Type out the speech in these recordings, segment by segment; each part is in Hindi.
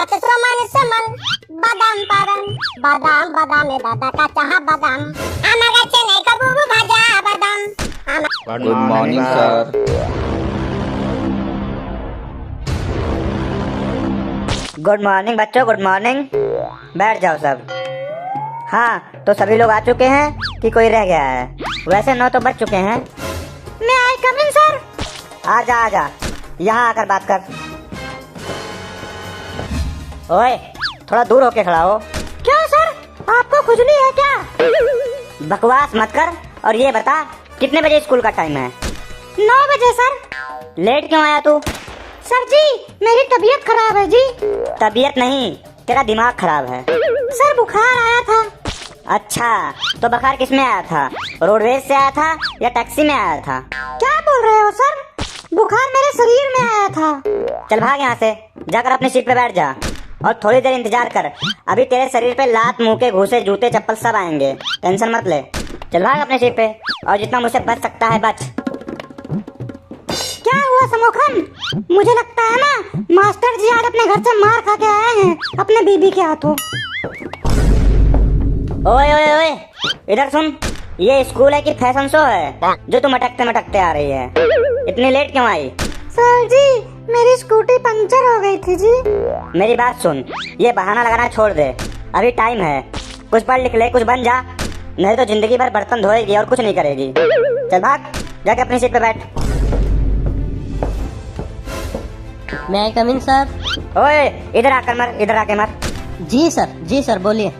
नाच समन समन बादाम पारन बादाम बादाम दादा का चाह बादाम आमागा चेन्नई का बुबु भाजा बादाम। Good morning sir. Good morning बच्चों, गुड मॉर्निंग। बैठ जाओ सब। हाँ, तो सभी लोग आ चुके हैं कि कोई रह गया है? वैसे 9 तो बज चुके हैं। मैं आई कम इन सर। आजा आजा, यहाँ आकर बात कर। ओए, थोड़ा दूर होके खड़ा हो। क्यों सर, आपको खुजली है क्या? बकवास मत कर और ये बता कितने बजे स्कूल का टाइम है? 9 बजे सर। लेट क्यों आया तू? सर जी, मेरी तबीयत खराब है जी। तबीयत नहीं, तेरा दिमाग खराब है। सर बुखार आया था। अच्छा, तो बुखार किस में आया था? रोडवेज से आया था या टैक्सी में आया था? क्या बोल रहे हो सर? बुखार मेरे शरीर में आया था। चल भाग यहाँ से, जाकर अपनी सीट पे बैठ जा और थोड़ी देर इंतजार कर। अभी तेरे शरीर पे लात, मुंह के घूसे, जूते, चप्पल सब आएंगे। टेंशन मत ले। चल भाग अपनी सीट पे और जितना मुझसे बच सकता है बच। क्या हुआ समोखन? मुझे लगता है ना मास्टर जी आज अपने घर से मार खा के आए हैं अपने बीबी के हाथों। ओए ओए ओए, इधर सुन। ये स्कूल है कि फैशन शो है जो तुम अटकते मटकते आ रही है? इतनी लेट क्यों आई? सर जी, मेरी स्कूटी पंचर हो गई थी जी। मेरी बात सुन, ये बहाना लगाना छोड़ दे। अभी टाइम है, कुछ पढ़ लिख ले, कुछ बन जा, नहीं तो जिंदगी भर बर्तन धोएगी और कुछ नहीं करेगी। चल भाग, जाके अपनी सीट पे बैठ। मैं आई कम इन सर। ओए, इधर आकर मर, इधर आके मर। जी सर बोलिए।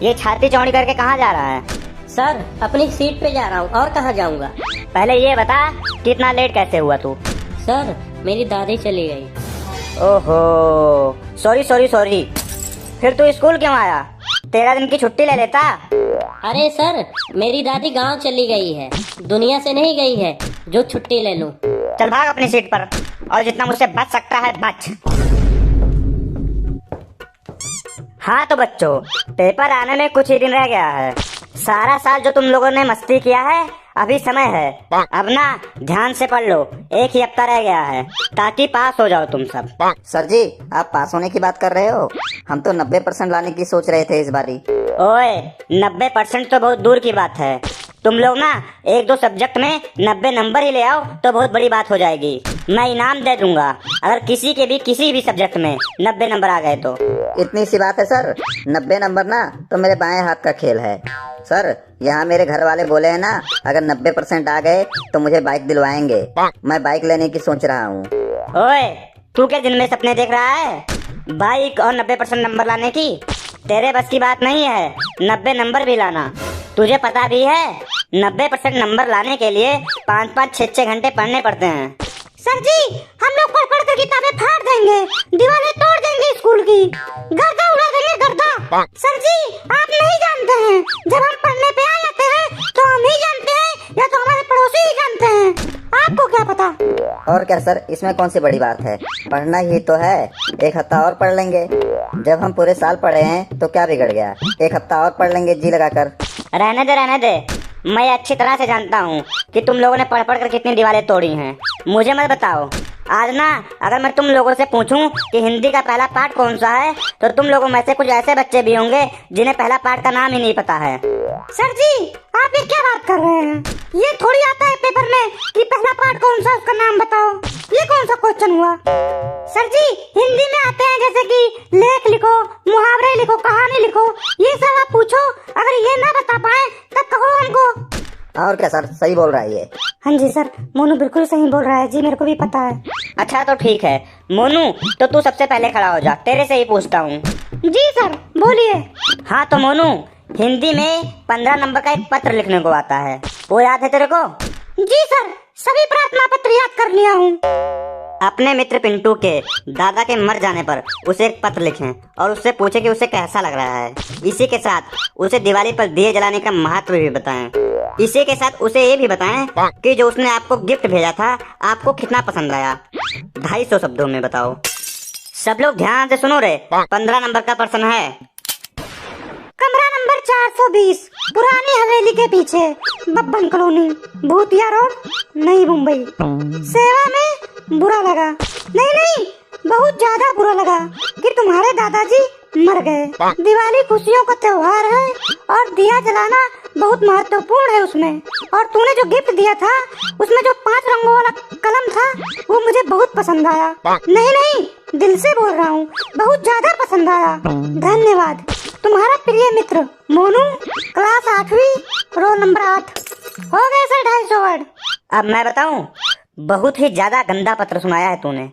ये छाती चौड़ी करके कहाँ जा रहा है? सर अपनी सीट पे जा रहा हूँ, और कहाँ जाऊँगा। पहले ये बता कि इतना लेट कैसे हुआ तू? सर मेरी दादी चली गई। ओहो, सॉरी सॉरी सॉरी। फिर तू स्कूल क्यों आया? 13 दिन की छुट्टी ले लेता। अरे सर, मेरी दादी गांव चली गई है, दुनिया से नहीं गई है जो छुट्टी ले लूं। चल भाग अपनी सीट पर और जितना मुझसे बच सकता है बच। हाँ तो बच्चों, पेपर आने में कुछ ही दिन रह गया है। सारा साल जो तुम लोगों ने मस्ती किया है, अभी समय है। अब ना ध्यान से पढ़ लो, एक ही हफ्ता रह गया है ताकि पास हो जाओ तुम सब। सर जी, आप पास होने की बात कर रहे हो? हम तो 90% लाने की सोच रहे थे इस बारी। ओए, 90% तो बहुत दूर की बात है। तुम लोग ना 1-2 सब्जेक्ट में 90 नंबर ही ले आओ तो बहुत बड़ी बात हो जाएगी। मैं इनाम दे दूंगा अगर किसी भी सब्जेक्ट में 90 नंबर आ गए तो। इतनी सी बात है सर, 90 नंबर ना तो मेरे बाएं हाथ का खेल है। सर, यहाँ मेरे घर वाले बोले हैं ना, अगर 90% आ गए तो मुझे बाइक दिलवाएंगे। मैं बाइक लेने की सोच रहा हूँ। ओए, तू क्या दिन में सपने देख रहा है? बाइक और 90% नंबर लाने की? तेरे बस की बात नहीं है 90 नंबर भी लाना। तुझे पता भी है 90% नंबर लाने के लिए 5-5, 6-6 घंटे पढ़ने पड़ते हैं। सर जी, हम लोग पढ़ पढ़ कर किताबें फाड़ देंगे, दीवारें तोड़ देंगे स्कूल की, गर्दा उड़ा देंगे गर्दा। सर जी, आप नहीं जानते हैं, जब हम पढ़ने पे आ जाते हैं तो हम ही जानते हैं या तो हमारे पड़ोसी ही जानते हैं। आपको क्या पता? और क्या सर, इसमें कौन सी बड़ी बात है? पढ़ना ही तो है, एक हफ्ता और पढ़ लेंगे। जब हम पूरे साल पढ़े हैं तो क्या बिगड़ गया? एक हफ्ता और पढ़ लेंगे जी लगाकर। रहने दे। मैं अच्छी तरह से जानता हूँ कि तुम लोगों ने पढ़ पढ़ कर कितनी दीवारें तोड़ी हैं। मुझे मत बताओ। आज ना अगर मैं तुम लोगों से पूछूं कि हिंदी का पहला पाठ कौन सा है तो तुम लोगों में से कुछ ऐसे बच्चे भी होंगे जिन्हें पहला पाठ का नाम ही नहीं पता है। सर जी, आप ये क्या बात कर रहे हैं? ये थोड़ी आता है पेपर में कि पहला पाठ कौन सा, उसका नाम बताओ। ये कौन सा क्वेश्चन हुआ? सर जी, हिंदी में आते हैं जैसे कि लेख लिखो, मुहावरे लिखो, कहानी लिखो, ये सब आप पूछो। अगर ये ना बता पाए तब कहो हमको। और क्या सर, सही बोल रहा है ये। हाँ जी सर, मोनू बिल्कुल सही बोल रहा है जी, मेरे को भी पता है। अच्छा तो ठीक है मोनू, तो तू सबसे पहले खड़ा हो जा, तेरे से ही पूछता हूँ। जी सर, बोलिए। हाँ तो मोनू, हिंदी में 15 नंबर का एक पत्र लिखने को आता है, वो याद है तेरे को? जी सर, सभी प्रार्थना पत्र याद कर लिया हूँ। अपने मित्र पिंटू के दादा के मर जाने पर उसे एक पत्र लिखें और उससे पूछे कि उसे कैसा लग रहा है। इसी के साथ उसे दिवाली पर दिए जलाने का महत्व भी बताएं। इसी के साथ उसे ये भी बताएं कि जो उसने आपको गिफ्ट भेजा था आपको कितना पसंद आया। 250 शब्दों में बताओ। सब लोग ध्यान से सुनो रे। 15 नंबर का प्रश्न है। कमरा नंबर 420, पुरानी हवेली के पीछे, बब्बन कॉलोनी, भूतिया रोड, नई मुंबई। सेवा में बुरा लगा? नहीं, बहुत ज्यादा बुरा लगा। फिर तुम्हारे दादाजी मर गए। दिवाली खुशियों का त्योहार है और दिया जलाना बहुत महत्वपूर्ण है उसमें। और तूने जो गिफ्ट दिया था उसमें जो 5 रंगों वाला कलम था वो मुझे बहुत पसंद आया। नहीं नहीं, दिल से बोल रहा हूँ, बहुत ज्यादा पसंद आया। धन्यवाद। तुम्हारा प्रिय मित्र मोनू, क्लास 8वीं, रोल नंबर 8। हो गए सर 250 वर्ड। अब मैं बताऊं, बहुत ही ज्यादा गंदा पत्र सुनाया है तूने।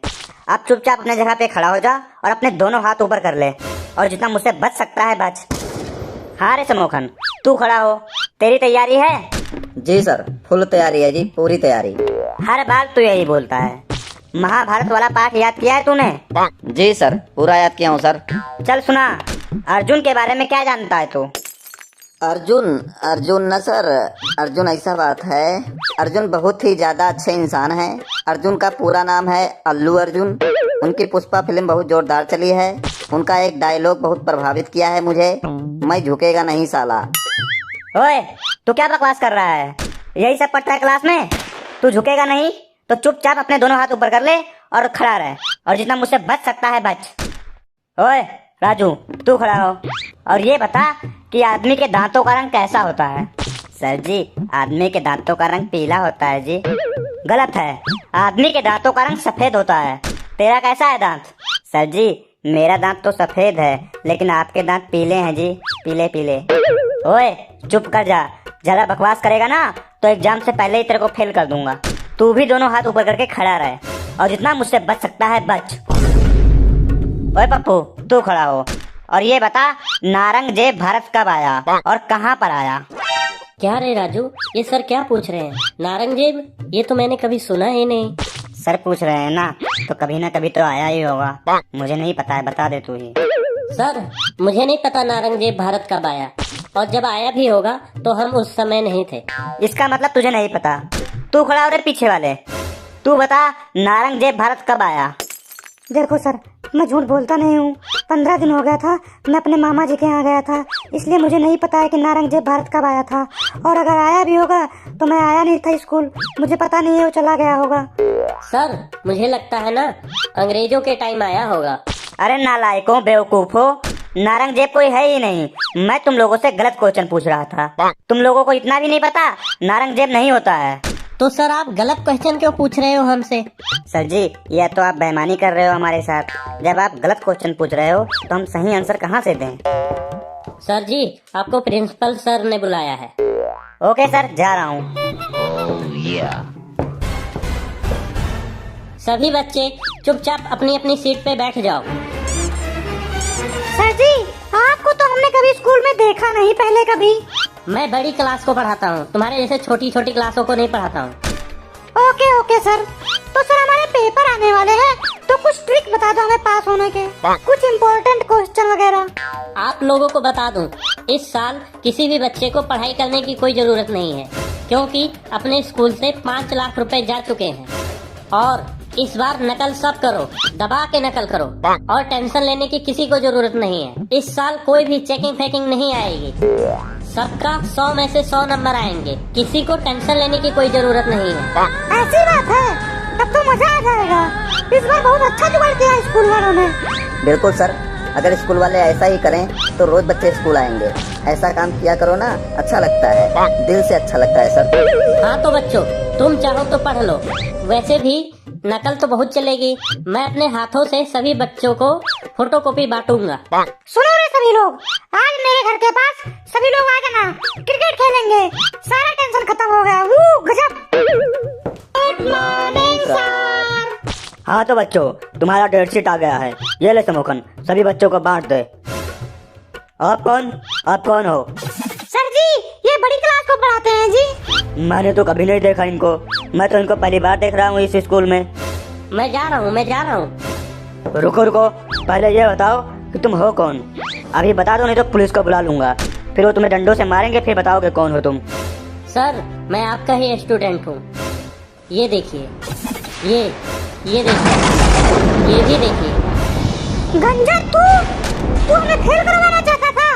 अब चुपचाप अपने जगह पे खड़ा हो जा और अपने दोनों हाथ ऊपर कर ले और जितना मुझसे बच सकता है बच। हाँ रे समोखन, तू खड़ा हो, तेरी तैयारी है? जी सर, फुल तैयारी है जी, पूरी तैयारी। हर बार तू यही बोलता है। महाभारत वाला पाठ याद किया है तूने? जी सर, पूरा याद किया हूँ सर। चल सुना, अर्जुन के बारे में क्या जानता है तू? अर्जुन न सर, अर्जुन ऐसा बात है, अर्जुन बहुत ही ज्यादा अच्छे इंसान हैं। अर्जुन का पूरा नाम है अल्लू अर्जुन। उनकी पुष्पा फिल्म बहुत जोरदार चली है। उनका एक डायलॉग बहुत प्रभावित किया है मुझे, मैं झुकेगा नहीं साला। ओए, तू क्या बकवास कर रहा है? यही सब पढ़ता है क्लास में? तू झुकेगा नहीं तो चुपचाप अपने दोनों हाथ ऊपर कर ले और खड़ा रहे और जितना मुझसे बच सकता है बच। ओए राजू, तू खड़ा हो और ये बता कि आदमी के दांतों का रंग कैसा होता है? सर जी, आदमी के दांतों का रंग पीला होता है जी। गलत है, आदमी के दांतों का रंग सफेद होता है। तेरा कैसा है दांत? सर जी, मेरा दांत तो सफेद है लेकिन आपके दांत पीले हैं जी, पीले पीले। ओए चुप कर जा, ज्यादा बकवास करेगा ना तो एग्जाम से पहले ही तेरे को फेल कर दूंगा। तू भी दोनों हाथ ऊपर करके खड़ा रहे और जितना मुझसे बच सकता है बच। ओए पप्पू, तू खड़ा हो और ये बता, नारंगजेब भारत कब आया और कहाँ पर आया? क्या रे राजू, ये सर क्या पूछ रहे हैं? नारंगजेब, ये तो मैंने कभी सुना ही नहीं। सर पूछ रहे हैं ना, तो कभी ना कभी तो आया ही होगा। मुझे नहीं पता है, बता दे तू ही। सर, मुझे नहीं पता नारंगजेब भारत कब आया, और जब आया भी होगा तो हम उस समय नहीं थे। इसका मतलब तुझे नहीं पता? तू खड़ा हो रे पीछे वाले, तू बता नारंगजेब भारत कब आया? देखो सर, मैं झूठ बोलता नहीं हूँ। 15 दिन हो गया था, मैं अपने मामा जी के यहाँ गया था, इसलिए मुझे नहीं पता है कि नारंगजेब भारत कब आया था। और अगर आया भी होगा तो मैं आया नहीं था स्कूल, मुझे पता नहीं है, वो चला गया होगा। सर, मुझे लगता है ना अंग्रेजों के टाइम आया होगा। अरे नालायकों, बेवकूफो, नारंगजेब कोई है ही नहीं। मैं तुम लोगों से गलत क्वेश्चन पूछ रहा था। तुम लोगों को इतना भी नहीं पता, नारंगजेब नहीं होता है। तो सर आप गलत क्वेश्चन क्यों पूछ रहे हो हमसे? सर जी, यह तो आप बेईमानी कर रहे हो हमारे साथ। जब आप गलत क्वेश्चन पूछ रहे हो तो हम सही आंसर कहाँ से दें? सर जी, आपको प्रिंसिपल सर ने बुलाया है। ओके सर, जा रहा हूँ। सभी बच्चे चुपचाप अपनी अपनी सीट पे बैठ जाओ। सर जी, आपको तो हमने कभी स्कूल में देखा नहीं पहले कभी। मैं बड़ी क्लास को पढ़ाता हूँ, तुम्हारे जैसे छोटी छोटी क्लासों को नहीं पढ़ाता हूँ। Okay okay sir. तो सर हमारे पेपर आने वाले हैं, तो कुछ ट्रिक बता दो हमें पास होने के, कुछ इम्पोर्टेंट क्वेश्चन वगैरह। आप लोगों को बता दूं, इस साल किसी भी बच्चे को पढ़ाई करने की कोई जरूरत नहीं है, क्योंकि अपने स्कूल से 5 लाख रुपए जा चुके हैं। और इस बार नकल सब करो, दबा के नकल करो, और टेंशन लेने की किसी को जरूरत नहीं है। इस साल कोई भी चेकिंग फेकिंग नहीं आएगी, सबका 100 में से 100 नंबर आएंगे, किसी को टेंशन लेने की कोई जरूरत नहीं है। ऐसी बात है, तब तो मजा आ जाएगा। इस बार बहुत अच्छा जुगाड़ किया है स्कूल वालों ने। बिल्कुल सर, अगर स्कूल वाले ऐसा ही करें तो रोज बच्चे स्कूल आएंगे। ऐसा काम किया करो ना, अच्छा लगता है, दिल से अच्छा लगता है सर। हाँ तो बच्चों, तुम चाहो तो पढ़ लो, वैसे भी नकल तो बहुत चलेगी। मैं अपने हाथों से सभी बच्चों को फोटोकॉपी बांटूंगा। सुनो रे सभी लोग, आज मेरे घर के पास सभी लोग आ जाना, क्रिकेट खेलेंगे, सारा टेंशन खत्म हो गया। गजब। Good morning sir. हाँ तो बच्चों, तुम्हारा डेट शीट आ गया है, ये ले समोखन, सभी बच्चों को बांट दे। आप कौन हो? सर जी, ये बड़ी क्लास को पढ़ाते हैं जी। मैंने तो कभी नहीं देखा इनको, मैं तो इनको पहली बार देख रहा हूँ इस स्कूल में। मैं जा रहा हूँ। रुको, पहले ये बताओ कि तुम हो कौन? अभी बता दो नहीं तो पुलिस को बुला लूंगा, फिर वो तुम्हें डंडों से मारेंगे, फिर बताओगे कौन हो तुम। सर, मैं आपका ही स्टूडेंट हूँ। ये देखिए, ये देखिए, ये भी देखिए। गंजा, तू हमें फेल करवाना चाहता था?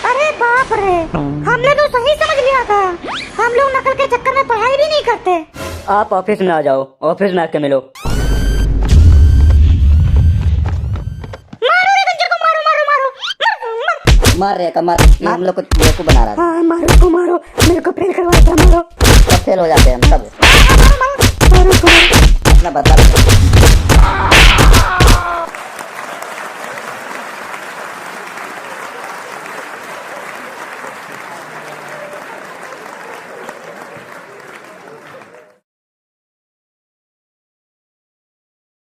अरे बाप रे, हमने तो सही समझ लिया था। हम लोग नकल के चक्कर में पढ़ाई भी नहीं करते। आप ऑफिस में आ जाओ, ऑफिस में आके मिलो। मारो मार रहे कमाल, ये हम लोग को बेवकूफ बना रहा था। हाँ मारो को मारो, मेरे को फेल करवाया था, मारो सब फेल हो जाते हैं हम सब। मारो को मारो। अपना बदला लो।